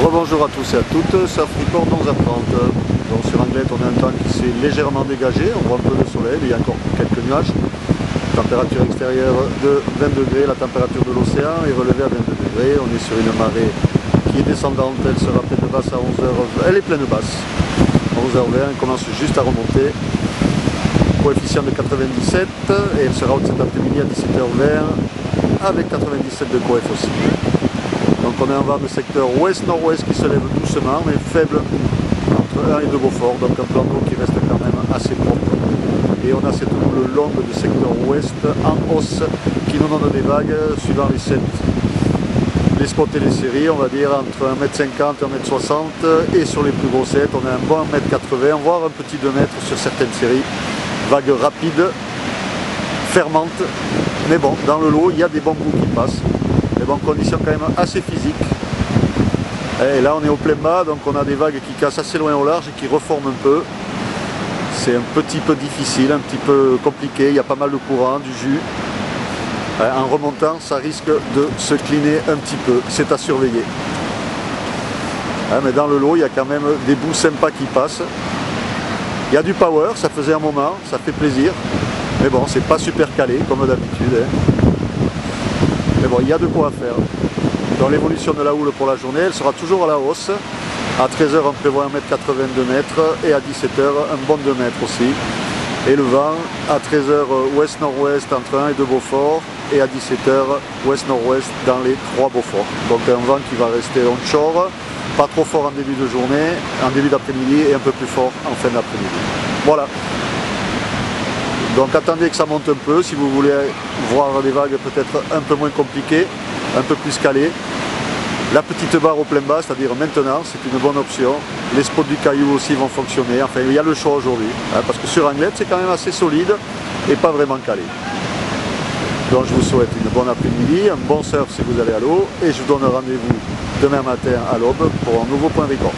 Rebonjour à tous et à toutes, Surf Report 11h30. Donc sur Anglette, on a un temps qui s'est légèrement dégagé, on voit un peu de soleil, mais il y a encore quelques nuages. Température extérieure de 20 degrés, la température de l'océan est relevée à 22 degrés. On est sur une marée qui est descendante, elle sera pleine basse à 11h, elle est pleine basse. 11h20, elle commence juste à remonter. Coefficient de 97 et elle sera haute cet après-midi à 17h20 avec 97 de coef aussi. Donc on est en vent de secteur ouest-nord-ouest qui se lève doucement mais faible entre 1 et 2 Beaufort, donc un plan d'eau qui reste quand même assez propre. Et on a cette double longue de secteur ouest en hausse qui nous donne des vagues suivant les sets, les spots et les séries, on va dire entre 1m50 et 1m60, et sur les plus gros sets on a un bon 1m80 voire un petit 2 mètres sur certaines séries. Vagues rapides, fermantes, mais bon, dans le lot il y a des bons coups qui passent. Mais bon, conditions quand même assez physiques. Et là on est au plein bas, donc on a des vagues qui cassent assez loin au large et qui reforment un peu. C'est un petit peu difficile, un petit peu compliqué, il y a pas mal de courant, du jus. En remontant, ça risque de se cliner un petit peu, c'est à surveiller. Mais dans le lot, il y a quand même des bouts sympas qui passent. Il y a du power, ça faisait un moment, ça fait plaisir. Mais bon, c'est pas super calé, comme d'habitude. Mais bon, il y a de quoi faire. Dans l'évolution de la houle pour la journée, elle sera toujours à la hausse. À 13h, on prévoit 1m82 mètres et à 17h, un bon 2 mètres aussi. Et le vent, à 13h, ouest-nord-ouest entre 1 et 2 Beaufort et à 17h, ouest-nord-ouest dans les 3 Beaufort. Donc un vent qui va rester onshore, pas trop fort en début de journée, en début d'après-midi et un peu plus fort en fin d'après-midi. Voilà. Donc attendez que ça monte un peu si vous voulez voir des vagues peut-être un peu moins compliquées, un peu plus calées. La petite barre au plein bas, c'est-à-dire maintenant, c'est une bonne option. Les spots du caillou aussi vont fonctionner. Enfin, il y a le choix aujourd'hui, parce que sur Anglette, c'est quand même assez solide et pas vraiment calé. Donc je vous souhaite une bonne après-midi, un bon surf si vous allez à l'eau, et je vous donne rendez-vous demain matin à l'aube pour un nouveau point record.